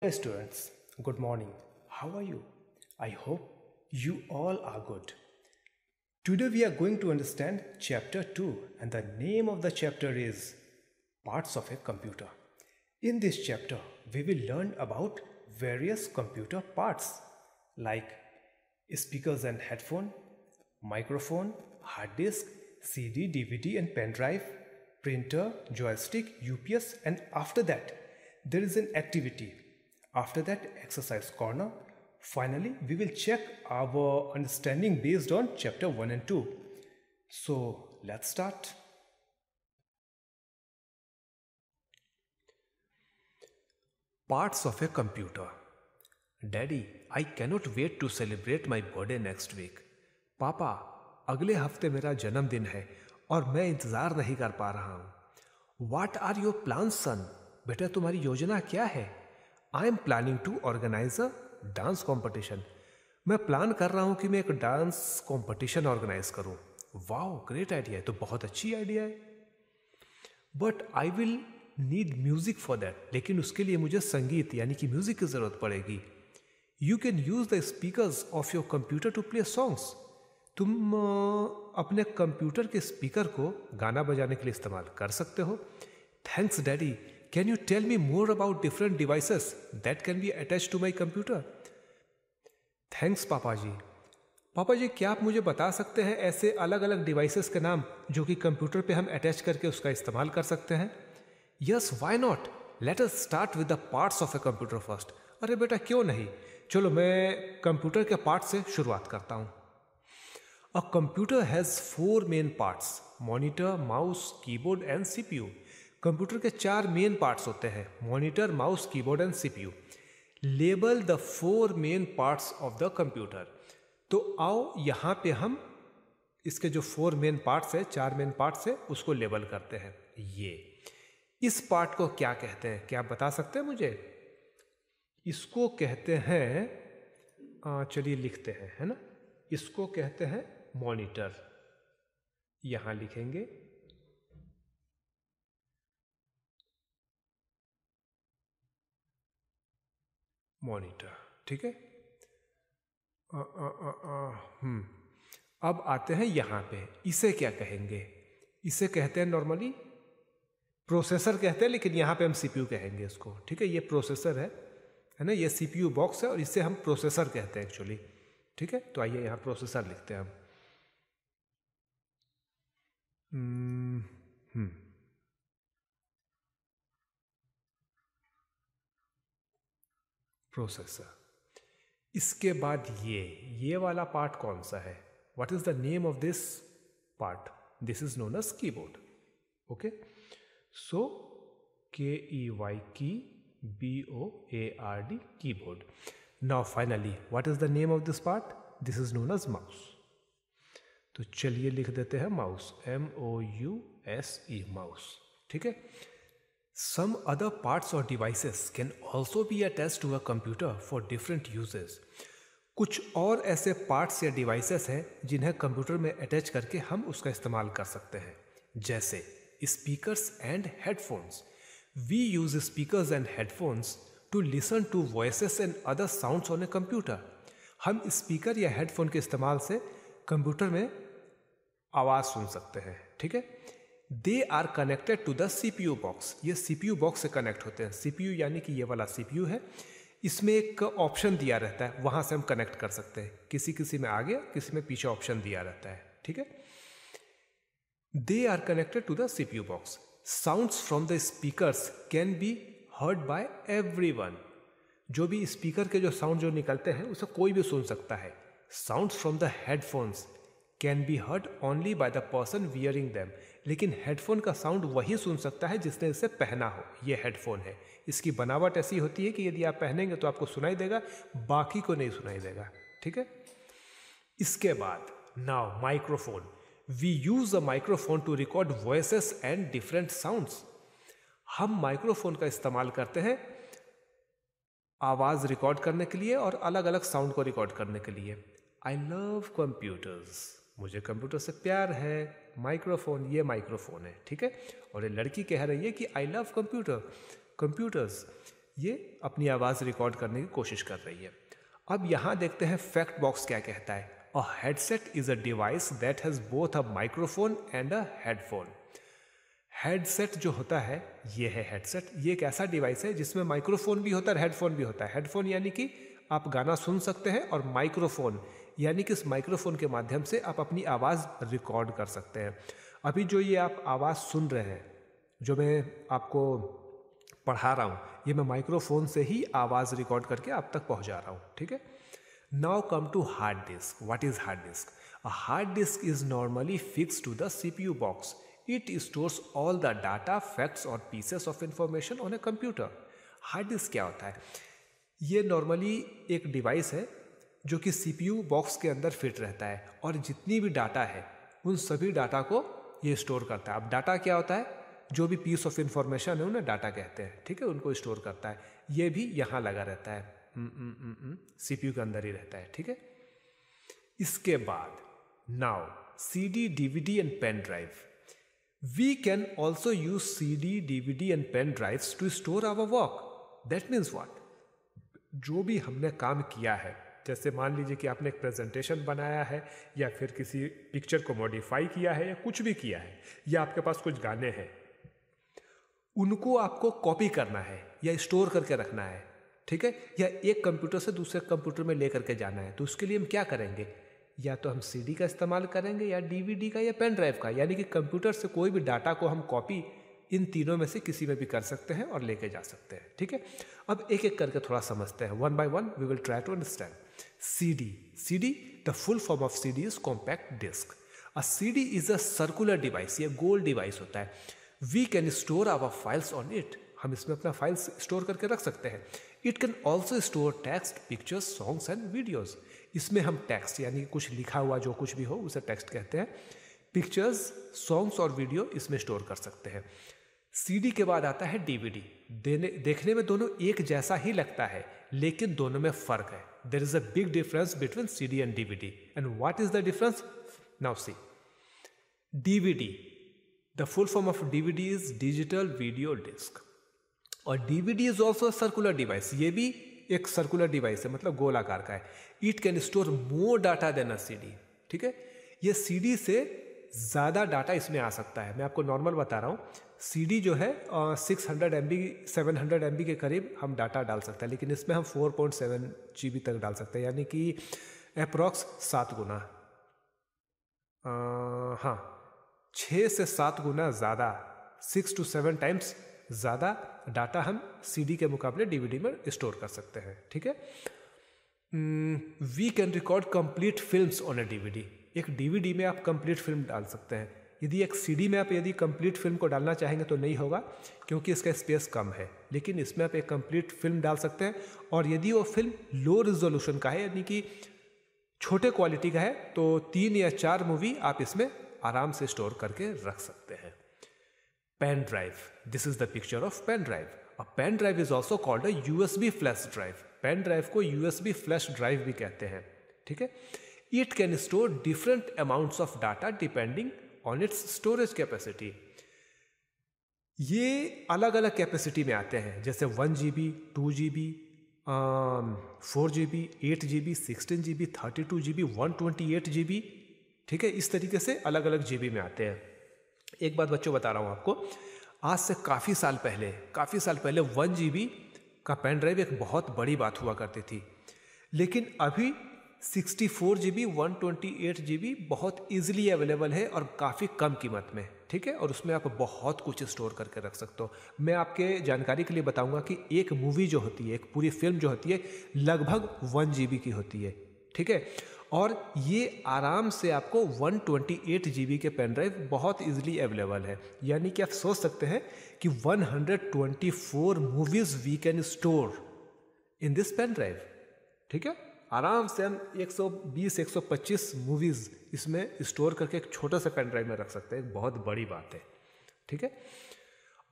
Hey students, good morning. How are you? I hope you all are good. Today we are going to understand chapter 2 and the name of the chapter is Parts of a Computer. In this chapter we will learn about various computer parts like speakers and headphone, microphone, hard disk, CD, DVD and pen drive, printer, joystick, UPS, and after that there is an activity. After that, exercise corner. Finally, we will check our understanding based on chapter 1 and 2. So, let's start. Parts of a computer. Daddy, I cannot wait to celebrate my birthday next week. पापा, अगले हफ्ते मेरा जन्मदिन है और मैं इंतज़ार नहीं कर पा रहा हूँ. What are your plans, son? बेटा तुम्हारी योजना क्या है? I am planning to organise a dance competition. मैं प्लान कर रहा हूँ कि मैं एक डांस कॉम्पिटिशन ऑर्गेनाइज करूँ. वाओ, ग्रेट आइडिया है, तो बहुत अच्छी आइडिया है. But I will need music for that. लेकिन उसके लिए मुझे संगीत यानी कि म्यूजिक की ज़रूरत पड़ेगी. You can use the speakers of your computer to play songs. तुम अपने कंप्यूटर के स्पीकर को गाना बजाने के लिए इस्तेमाल कर सकते हो. Thanks daddy. Can you tell me more about different devices that can be attached to my computer? Thanks पापा जी. पापा जी, क्या आप मुझे बता सकते हैं ऐसे अलग अलग डिवाइसेस के नाम जो कि कंप्यूटर पे हम अटैच करके उसका इस्तेमाल कर सकते हैं? Yes, why not? Let us start with the parts of a computer first. अरे बेटा क्यों नहीं, चलो मैं कंप्यूटर के पार्ट से शुरुआत करता हूँ. A computer has 4 main parts: monitor, mouse, keyboard and CPU. Computer के 4 मेन पार्ट्स होते हैं: monitor, mouse, keyboard and CPU. Label the 4 main parts of the computer. तो आओ यहाँ पे हम इसके जो 4 मेन पार्ट्स है, 4 मेन पार्ट्स है, उसको लेबल करते हैं. ये इस पार्ट को क्या कहते हैं, क्या आप बता सकते हैं मुझे? इसको कहते हैं, चलिए लिखते हैं, है ना. इसको कहते हैं मॉनिटर. यहां लिखेंगे मॉनिटर. ठीक है. अब आते हैं यहां पे. इसे क्या कहेंगे? इसे कहते हैं नॉर्मली प्रोसेसर कहते हैं, लेकिन यहां पे हम सीपीयू कहेंगे इसको. ठीक है, ये प्रोसेसर है ना, ये सीपीयू बॉक्स है और इसे हम प्रोसेसर कहते हैं एक्चुअली. ठीक है, तो आइए यहां प्रोसेसर लिखते हैं हम. प्रोसेसर. इसके बाद ये वाला पार्ट कौन सा है? What is the name of this part? This is known as keyboard. Okay, so KEY की BOARD keyboard. Now finally what is the name of this part? This is known as mouse. तो चलिए लिख देते हैं mouse, MOUSE, mouse. ठीक है. Some other parts or devices can also be attached to a computer for different uses. कुछ और ऐसे पार्ट्स या डिवाइसेस हैं जिन्हें कंप्यूटर में अटैच करके हम उसका इस्तेमाल कर सकते हैं, जैसे speakers and headphones. We use speakers and headphones to listen to voices and other sounds on a computer. हम स्पीकर या हेडफोन के इस्तेमाल से कंप्यूटर में आवाज़ सुन सकते हैं. ठीक है. They are connected to the CPU box. ये CPU बॉक्स से कनेक्ट होते हैं. CPU यानी कि ये वाला CPU है, इसमें एक ऑप्शन दिया रहता है, वहां से हम कनेक्ट कर सकते हैं. किसी किसी में आगे, किसी में पीछे ऑप्शन दिया रहता है. ठीक है. They are connected to the CPU box. Sounds from the speakers can be heard by everyone. जो भी स्पीकर के जो साउंड जो निकलते हैं उसे कोई भी सुन सकता है. Sounds from the headphones can be heard only by the person wearing them. लेकिन हेडफोन का साउंड वही सुन सकता है जिसने इसे पहना हो. ये हेडफोन है, इसकी बनावट ऐसी होती है कि यदि आप पहनेंगे तो आपको सुनाई देगा, बाकी को नहीं सुनाई देगा. ठीक है. इसके बाद now microphone. We use a microphone to record voices and different sounds. हम माइक्रोफोन का इस्तेमाल करते हैं आवाज रिकॉर्ड करने के लिए और अलग अलग साउंड को रिकॉर्ड करने के लिए. I love computers. मुझे कंप्यूटर से प्यार है. माइक्रोफोन, ये माइक्रोफोन है. ठीक है. और ये लड़की कह रही है कि आई लव कंप्यूटर्स. ये अपनी आवाज़ रिकॉर्ड करने की कोशिश कर रही है। अब यहाँ देखते हैं फैक्ट बॉक्स क्या कहता है। A headset is a device that has both a microphone and a headphone. Headset जो होता है, ये है हेडसेट। ये एक ऐसा डिवाइस है जिसमें माइक्रोफोन भी होता है और हेडफोन भी होता है। हेडफोन यानी कि आप गाना सुन सकते हैं, और माइक्रोफोन यानी कि इस माइक्रोफोन के माध्यम से आप अपनी आवाज़ रिकॉर्ड कर सकते हैं। अभी जो ये आप आवाज़ सुन रहे हैं, जो मैं आपको पढ़ा रहा हूँ, ये मैं माइक्रोफोन से ही आवाज़ रिकॉर्ड करके आप तक पहुँचा रहा हूँ। ठीक है। Now come to hard disk. What is hard disk? A hard disk is normally fixed to the CPU box. It stores all the data, facts or pieces of information on a computer. Hard disk क्या होता है? ये normally एक device है जो कि CPU box के अंदर फिट रहता है, और जितनी भी डाटा है उन सभी डाटा को ये स्टोर करता है। अब डाटा क्या होता है? जो भी पीस ऑफ इंफॉर्मेशन है उन्हें डाटा कहते हैं। ठीक है, उनको स्टोर करता है। ये भी यहाँ लगा रहता है, CPU के अंदर ही रहता है। ठीक है। इसके बाद now CD, DVD and pen drive. We can also use CD, DVD and pen drives to store our work. That means what? जो भी हमने काम किया है, जैसे मान लीजिए कि आपने एक प्रेजेंटेशन बनाया है, या फिर किसी पिक्चर को मॉडिफाई किया है, या कुछ भी किया है, या आपके पास कुछ गाने हैं, उनको आपको कॉपी करना है या स्टोर करके रखना है। ठीक है, या एक कंप्यूटर से दूसरे कंप्यूटर में लेकर के जाना है, तो उसके लिए हम क्या करेंगे? या तो हम CD का इस्तेमाल करेंगे, या DVD का, या पेन ड्राइव का। यानी कि कंप्यूटर से कोई भी डाटा को हम कॉपी इन तीनों में से किसी में भी कर सकते हैं और लेके जा सकते हैं। ठीक है, अब एक एक करके थोड़ा समझते हैं। One by one we will try to understand. CD, the full form of CD is compact disc. A CD is a circular device, ये गोल डिवाइस होता है। We can store our files on it, हम इसमें अपना files store करके रख सकते हैं। It can also store text, pictures, songs and videos. इसमें हम टेक्स्ट यानी कुछ लिखा हुआ जो कुछ भी हो उसे टेक्स्ट कहते हैं। पिक्चर्स, सॉन्ग्स और वीडियो इसमें स्टोर कर सकते हैं। CD के बाद आता है DVD। देखने में दोनों एक जैसा ही लगता है, लेकिन दोनों में फर्क है। There is a big difference between CD and DVD। And what is the difference? Now see. DVD, the full form of DVD is digital video disc, और DVD is also circular device. ये भी एक circular device है, मतलब गोल आकार का है। It can store more data than a CD। ठीक है, ये CD से ज़्यादा डाटा इसमें आ सकता है। मैं आपको नॉर्मल बता रहा हूँ। CD जो है 600 MB 700 MB के करीब हम डाटा डाल सकते हैं, लेकिन इसमें हम 4.7 GB तक डाल सकते हैं, यानी कि अप्रॉक्स 7 गुना, हाँ 6 से 7 गुना ज़्यादा, 6 to 7 टाइम्स ज़्यादा डाटा हम CD के मुकाबले DVD में स्टोर कर सकते हैं। ठीक है। We can record complete films on a DVD। एक DVD में आप कंप्लीट फिल्म डाल सकते हैं। यदि एक CD में आप यदि कंप्लीट फिल्म को डालना चाहेंगे तो नहीं होगा, क्योंकि इसका स्पेस कम है। लेकिन इसमें आप एक कंप्लीट फिल्म डाल सकते हैं, और यदि वो फिल्म लो रिजोल्यूशन का है, यानी कि छोटे क्वालिटी का है, तो 3 या 4 मूवी आप इसमें आराम से स्टोर करके रख सकते हैं। Pen drive, this is the picture of pen drive. A pen drive is also called a USB flash drive. Pen drive को USB फ्लैश ड्राइव भी कहते हैं। ठीक है, it can store different amounts of data depending on its storage capacity. ये अलग अलग capacity में आते हैं, जैसे 1 GB, 2 GB, 4 GB, 8 GB, 16 GB, 32 GB, 128 GB। ठीक है, इस तरीके से अलग अलग GB में आते हैं। एक बात बच्चों बता रहा हूँ आपको, आज से काफ़ी साल पहले 1 GB का पेन ड्राइव एक बहुत बड़ी बात हुआ करती थी, लेकिन अभी 64 GB, 128 GB बहुत इजीली अवेलेबल है और काफ़ी कम कीमत में। ठीक है, और उसमें आप बहुत कुछ स्टोर करके रख सकते हो। मैं आपके जानकारी के लिए बताऊंगा कि एक मूवी जो होती है, एक पूरी फिल्म जो होती है, लगभग 1 GB की होती है। ठीक है, और ये आराम से आपको 128 GB के पेन ड्राइव बहुत इजीली अवेलेबल है। यानी कि आप सोच सकते हैं कि 124 movies we can store in this pen drive. ठीक है, आराम से हम 120-125 मूवीज इसमें स्टोर करके एक छोटे से पेन ड्राइव में रख सकते हैं। बहुत बड़ी बात है। ठीक है,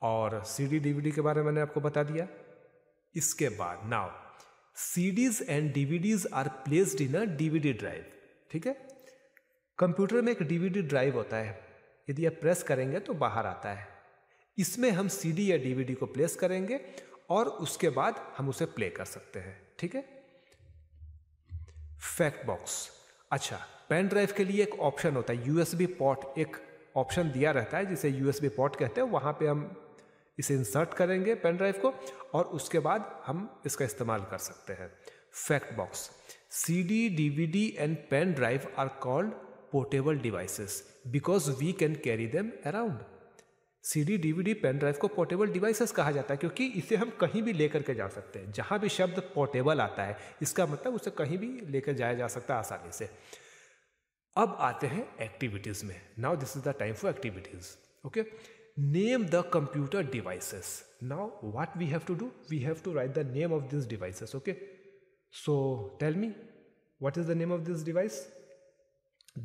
और CD DVD के बारे में मैंने आपको बता दिया। इसके बाद now CDs and DVDs are placed in a DVD drive. ठीक है, कंप्यूटर में एक DVD ड्राइव होता है, यदि आप प्रेस करेंगे तो बाहर आता है। इसमें हम CD या DVD को प्लेस करेंगे और उसके बाद हम उसे प्ले कर सकते हैं। ठीक है। Fact box. अच्छा, पेन ड्राइव के लिए एक ऑप्शन होता है यूएसबी पोर्ट, एक ऑप्शन दिया रहता है जिसे यूएसबी पोर्ट कहते हैं। वहाँ पे हम इसे इंसर्ट करेंगे पेन ड्राइव को और उसके बाद हम इसका इस्तेमाल कर सकते हैं। Fact box. CD, DVD and pen drive are called portable devices because we can carry them around. CD, DVD, pen drive को पोर्टेबल डिवाइसेस कहा जाता है क्योंकि इसे हम कहीं भी लेकर के जा सकते हैं। जहाँ भी शब्द पोर्टेबल आता है इसका मतलब उसे कहीं भी लेकर जाया जा सकता है आसानी से। अब आते हैं एक्टिविटीज में। Now this is the time for activities. Okay, name the computer devices. Now what we have to do, we have to write the name of this devices. Okay, so tell me, what is the name of this device?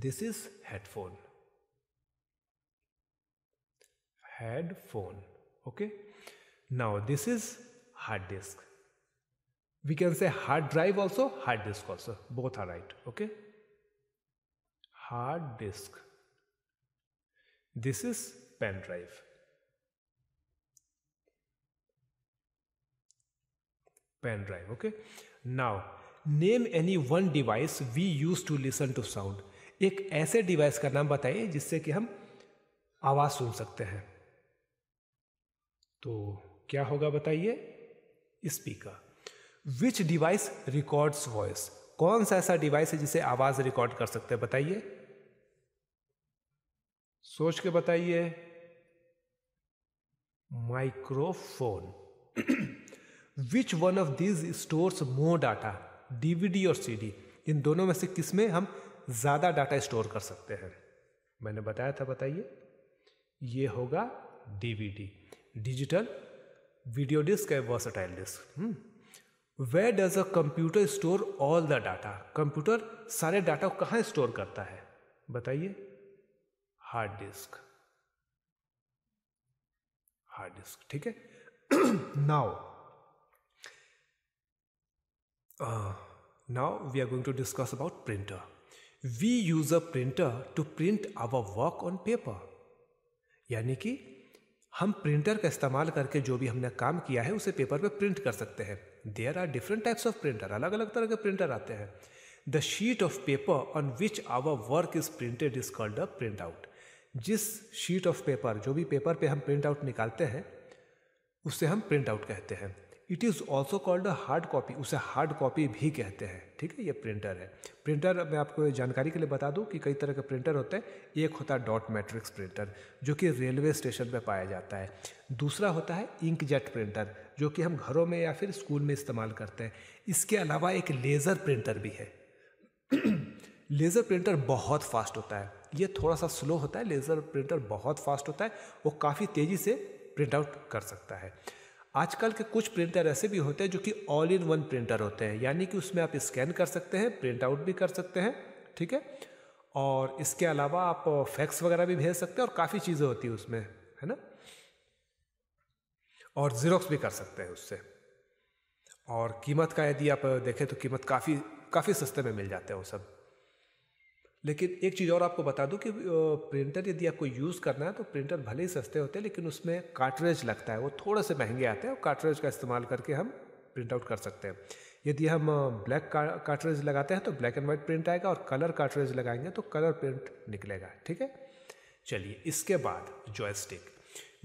This is headphone. Okay, now this is hard disk. We can say hard drive also, hard disk also, both are right. Okay, hard disk. This is pen drive. Okay, now name any one device we use to listen to sound. एक ऐसे device का नाम बताइए जिससे कि हम आवाज सुन सकते हैं। तो क्या होगा बताइए? स्पीकर। विच डिवाइस रिकॉर्ड्स वॉइस? कौन सा ऐसा डिवाइस है जिसे आवाज रिकॉर्ड कर सकते हैं? बताइए, सोच के बताइए। Microphone. Which one of these stores more data, DVD और CD? इन दोनों में से किस में हम ज्यादा डाटा स्टोर कर सकते हैं? मैंने बताया था, बताइए। ये होगा DVD, डिजिटल वीडियो डिस्क है, versatile disc. Where does a computer store all the data? Computer सारे डाटा को कहाँ स्टोर करता है? बताइए। Hard disk. ठीक है। Now we are going to discuss about printer. We use a printer to print our work on paper. यानी कि हम प्रिंटर का इस्तेमाल करके जो भी हमने काम किया है उसे पेपर पे प्रिंट कर सकते हैं। There are different types of printer. अलग अलग तरह के प्रिंटर आते हैं। The sheet of paper on which our work is printed is called a printout. जिस शीट ऑफ पेपर, जो भी पेपर पे हम प्रिंट आउट निकालते हैं उसे हम प्रिंट आउट कहते हैं। It is also called a hard copy, उसे हार्ड कॉपी भी कहते हैं। ठीक है, ये प्रिंटर है। प्रिंटर मैं आपको जानकारी के लिए बता दूं कि कई तरह के प्रिंटर होते हैं। एक होता है डॉट मैट्रिक्स प्रिंटर जो कि रेलवे स्टेशन पे पाया जाता है। दूसरा होता है इंकजेट प्रिंटर जो कि हम घरों में या फिर स्कूल में इस्तेमाल करते हैं। इसके अलावा एक लेज़र प्रिंटर भी है। लेज़र प्रिंटर बहुत फास्ट होता है, ये थोड़ा सा स्लो होता है। लेज़र प्रिंटर बहुत फास्ट होता है, वो काफ़ी तेज़ी से प्रिंट आउट कर सकता है। आजकल के कुछ प्रिंटर ऐसे भी होते हैं जो कि ऑल इन वन प्रिंटर होते हैं, यानी कि उसमें आप स्कैन कर सकते हैं, प्रिंट आउट भी कर सकते हैं। ठीक है, और इसके अलावा आप फैक्स वगैरह भी भेज सकते हैं और काफ़ी चीज़ें होती है उसमें, है ना। और ज़ेरॉक्स भी कर सकते हैं उससे। और कीमत का यदि आप देखें तो कीमत काफ़ी सस्ते में मिल जाते हैं वो सब। लेकिन एक चीज़ और आपको बता दूं कि प्रिंटर यदि आपको यूज़ करना है तो प्रिंटर भले ही सस्ते होते हैं लेकिन उसमें कार्ट्रिज लगता है, वो थोड़े से महंगे आते हैं। और कार्ट्रिज का इस्तेमाल करके हम प्रिंट आउट कर सकते हैं। यदि हम ब्लैक कार्ट्रिज लगाते हैं तो ब्लैक एंड वाइट प्रिंट आएगा, और कलर कार्ट्रिज लगाएंगे तो कलर प्रिंट निकलेगा। ठीक है, चलिए इसके बाद joystick.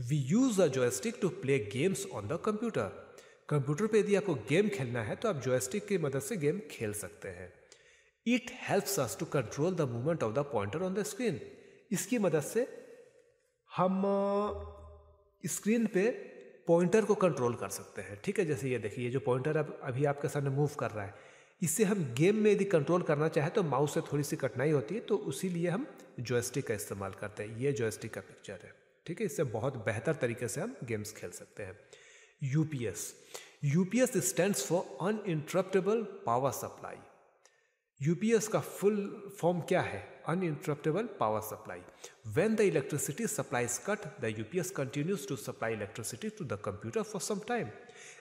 We use a joystick to play games on the computer. Computer पर यदि आपको गेम खेलना है तो आप जॉयस्टिक की मदद से गेम खेल सकते हैं। It helps us to control the movement of the pointer on the screen. इसकी मदद से हम स्क्रीन पे पॉइंटर को कंट्रोल कर सकते हैं। ठीक है, जैसे ये देखिए, ये जो पॉइंटर अभी आपके सामने मूव कर रहा है, इससे हम गेम में यदि कंट्रोल करना चाहे तो माउस से थोड़ी सी कठिनाई होती है, तो उसी लिए हम जॉयस्टिक का इस्तेमाल करते हैं। ये जॉयस्टिक का पिक्चर है। ठीक है, इससे बहुत बेहतर तरीके से हम गेम्स खेल सकते हैं। UPS. UPS stands for uninterruptible power supply. UPS का फुल फॉर्म क्या है? Uninterruptible power supply. When the electricity supply is cut, the UPS continues to supply electricity to the computer for some time.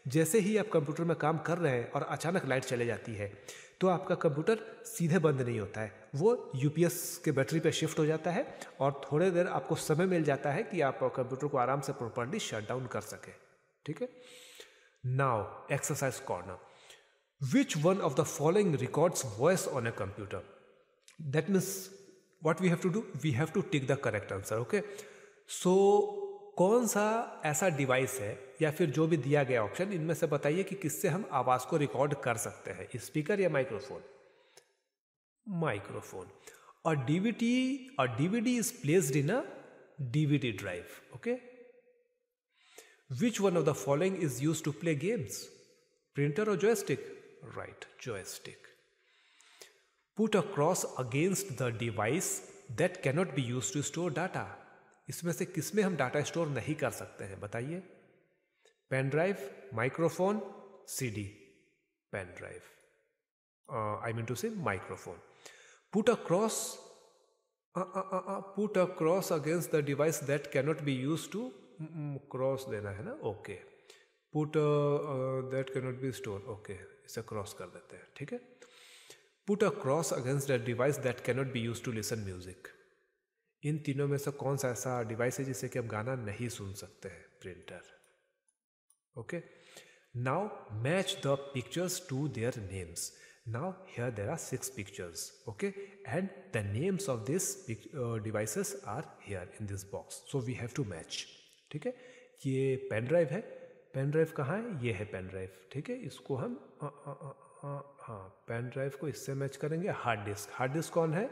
जैसे ही आप computer में काम कर रहे हैं और अचानक लाइट चले जाती है तो आपका कंप्यूटर सीधे बंद नहीं होता है, वो यूपीएस के बैटरी पे शिफ्ट हो जाता है और थोड़ी देर आपको समय मिल जाता है कि आप कंप्यूटर को आराम से प्रॉपर्ली शट डाउन कर सकें। ठीक है, Now, exercise corner. Which one of the following records voice on a computer? That means what we have to do? We have to tick the correct answer. Okay. So कौन सा ऐसा device है या फिर जो भी दिया गया ऑप्शन, इनमें से बताइए कि किससे हम आवाज को रिकॉर्ड कर सकते हैं, स्पीकर या microphone? Microphone. A DVD is placed in a DVD drive. Okay. Which one of the following is used to play games? Printer or joystick? Right, joystick. Put a cross against the device that cannot be used to store data. इसमें से किसमें हम data store नहीं कर सकते हैं, बताइए? Pen drive, microphone, CD. Pen drive, I mean to say microphone. Put a cross against the device that cannot be used to cross देना है ना. Okay. Put that can not be store. Okay, इसे cross कर देते हैं. ठीक है. Put a cross against the device that can not be use to listen music. इन तीनों में से कौन सा ऐसा डिवाइस है जिससे कि आप गाना नहीं सुन सकते हैं? Printer. Okay. Now match the pictures to their names. Now here there are 6 pictures. Okay, and the names of these devices are here in this box, so we have to match. ठीक है. ये pen drive है. Pen drive कहाँ है? ये है pen drive. ठीक है. इसको हम हाँ, पेन ड्राइव को इससे मैच करेंगे. Hard disk. हार्ड डिस्क कौन है?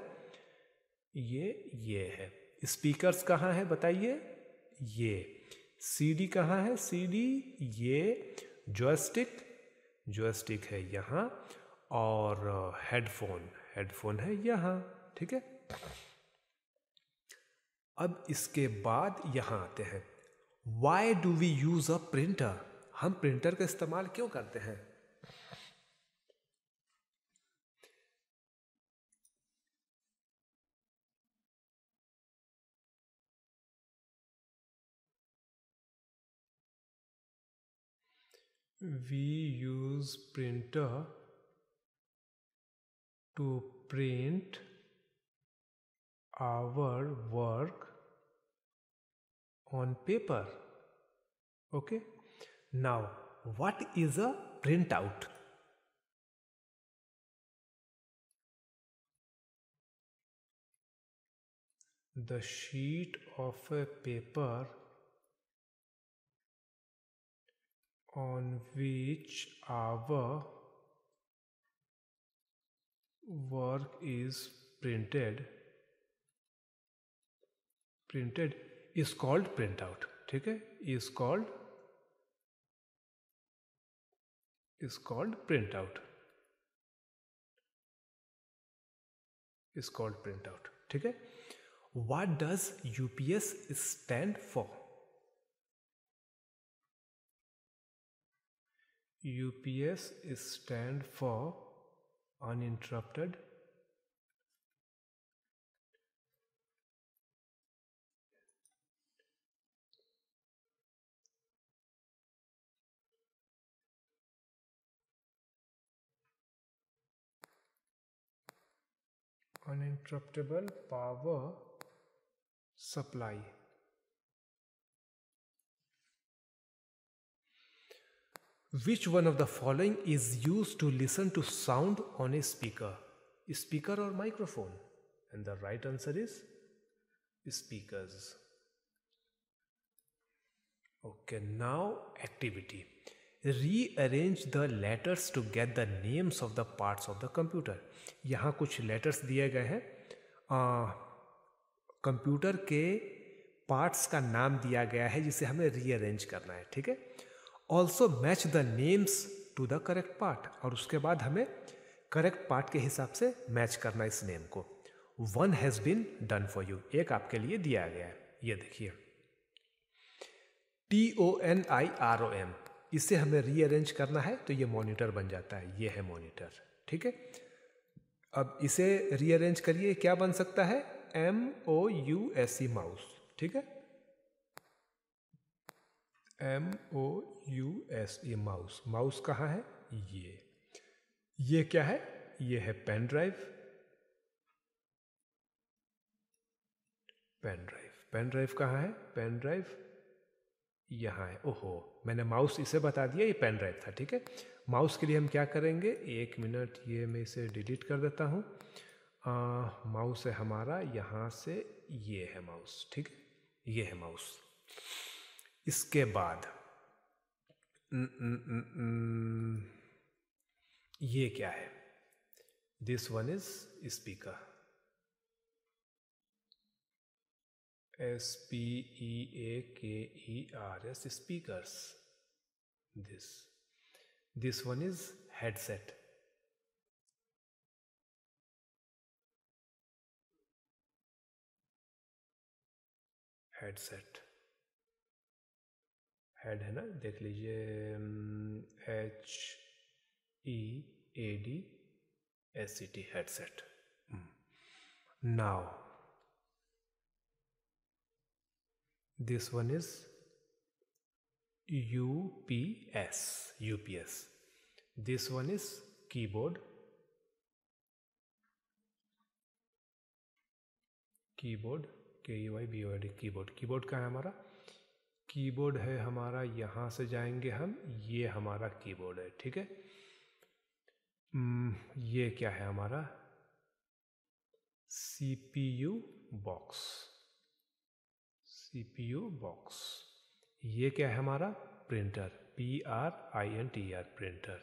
ये है. स्पीकर्स कहाँ है बताइए? ये. सीडी कहाँ है? सीडी ये. जॉयस्टिक है यहाँ. और हेडफोन है यहाँ. ठीक है. अब इसके बाद यहां आते हैं. Why do we use a printer? हम प्रिंटर का इस्तेमाल क्यों करते हैं? We use printer to print our work on paper. Okay. Now, what is a printout? The sheet of a paper on which our work is printed is called printout. ठीक है. is called printout. ठीक है. what does UPS stand for? UPS stand for uninterrupted uninterruptible power supply. Which one of the following is used to listen to sound on a speaker? Speaker or microphone? And the right answer is speakers. Okay, now activity. Rearrange the letters to get the names of the parts of the computer. यहाँ कुछ letters दिए गए हैं. Computer के parts का नाम दिया गया है जिसे हमें रीअरेंज करना है. ठीक है. Also match the names to the correct part. और उसके बाद हमें करेक्ट पार्ट के हिसाब से मैच करना इस नेम को. 1 has been done for you. एक आपके लिए दिया गया है. ये देखिए TONIROM. इसे हमें रीअरेंज करना है तो ये मॉनिटर बन जाता है. ये है मॉनिटर. ठीक है. अब इसे रीअरेंज करिए. क्या बन सकता है? MOUSE mouse. ठीक है. MOUSE mouse. माउस कहाँ है? ये क्या है? ये है पेन ड्राइव. पेन ड्राइव कहाँ है? पेन ड्राइव यहाँ है। ओहो, मैंने माउस इसे बता दिया, ये पेन ड्राइव था। ठीक है, माउस के लिए हम क्या करेंगे, 1 मिनट, ये मैं इसे डिलीट कर देता हूँ। माउस है हमारा, यहाँ से ये है माउस। ठीक है, ये है माउस। इसके बाद ये क्या है, this one is speaker, SPEAKERS, speakers. This one is headset. Headset, head है ना, देख लीजिए, HEADSET, headset. Now this one is UPS. This one is keyboard, KEYBOARD, keyboard का है हमारा, कीबोर्ड है हमारा, यहाँ से जाएंगे हम, ये हमारा कीबोर्ड है। ठीक है, ये क्या है हमारा, CPU बॉक्स। ये क्या है हमारा, प्रिंटर, PRINTER, प्रिंटर।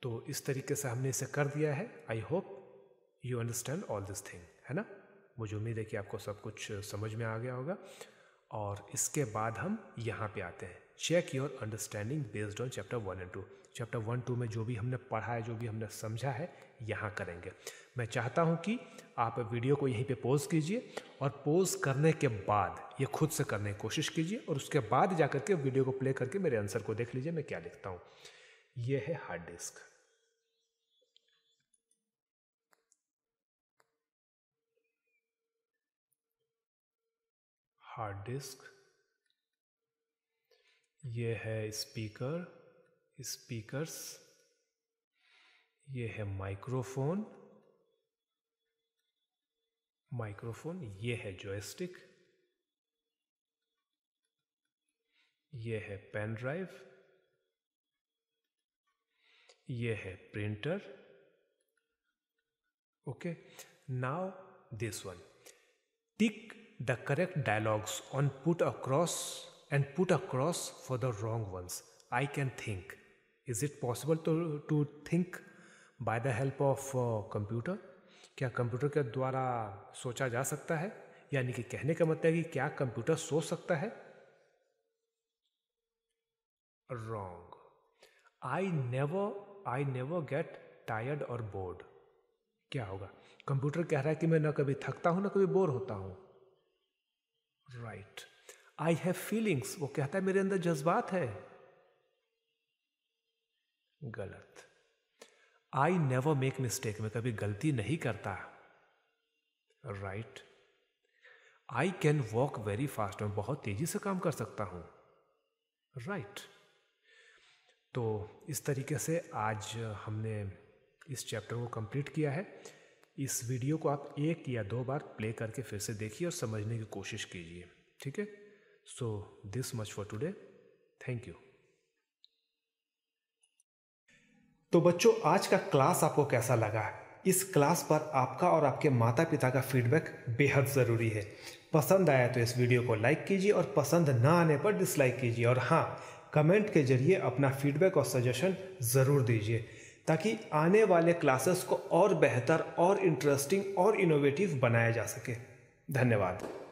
तो इस तरीके से हमने इसे कर दिया है। I hope you understand all this thing, है ना। मुझे उम्मीद है कि आपको सब कुछ समझ में आ गया होगा। और इसके बाद हम यहाँ पे आते हैं, check your understanding based on chapter 1 and 2। Chapter 1, 2 में जो भी हमने पढ़ा है, जो भी हमने समझा है, यहाँ करेंगे। मैं चाहता हूँ कि आप वीडियो को यहीं पे पॉज कीजिए, और पॉज करने के बाद ये खुद से करने की कोशिश कीजिए, और उसके बाद जाकर के वीडियो को प्ले करके मेरे आंसर को देख लीजिए मैं क्या लिखता हूँ। ये है हार्ड डिस्क, ये है स्पीकर्स, ये है माइक्रोफोन, ये है जॉयस्टिक, ये है पेन ड्राइव, ये है printer. Okay, now this one, tick the correct dialogues on put across for the wrong ones. I can think. Is it possible to think by the help of computer? क्या computer के द्वारा सोचा जा सकता है? यानी कि कहने का मतलब है कि क्या कंप्यूटर सोच सकता है? Wrong. I never get tired or bored. क्या होगा? कंप्यूटर कह रहा है कि मैं ना कभी थकता हूं ना कभी बोर होता हूं। राइट। आई हैव फीलिंग्स, वो कहता है मेरे अंदर जज्बात है। गलत। आई नेवर मेक मिस्टेक, मैं कभी गलती नहीं करता। Right. I can walk very fast, मैं बहुत तेजी से काम कर सकता हूं। राइट। तो इस तरीके से आज हमने इस चैप्टर को कंप्लीट किया है। इस वीडियो को आप 1 या 2 बार प्ले करके फिर से देखिए और समझने की कोशिश कीजिए। ठीक है, so this much for today, thank you. तो बच्चों, आज का क्लास आपको कैसा लगा? इस क्लास पर आपका और आपके माता पिता का फीडबैक बेहद ज़रूरी है। पसंद आया तो इस वीडियो को लाइक कीजिए, और पसंद ना आने पर डिसलाइक कीजिए, और हाँ, कमेंट के जरिए अपना फीडबैक और सजेशन ज़रूर दीजिए, ताकि आने वाले क्लासेस को और बेहतर और इंटरेस्टिंग और इनोवेटिव बनाया जा सके। धन्यवाद।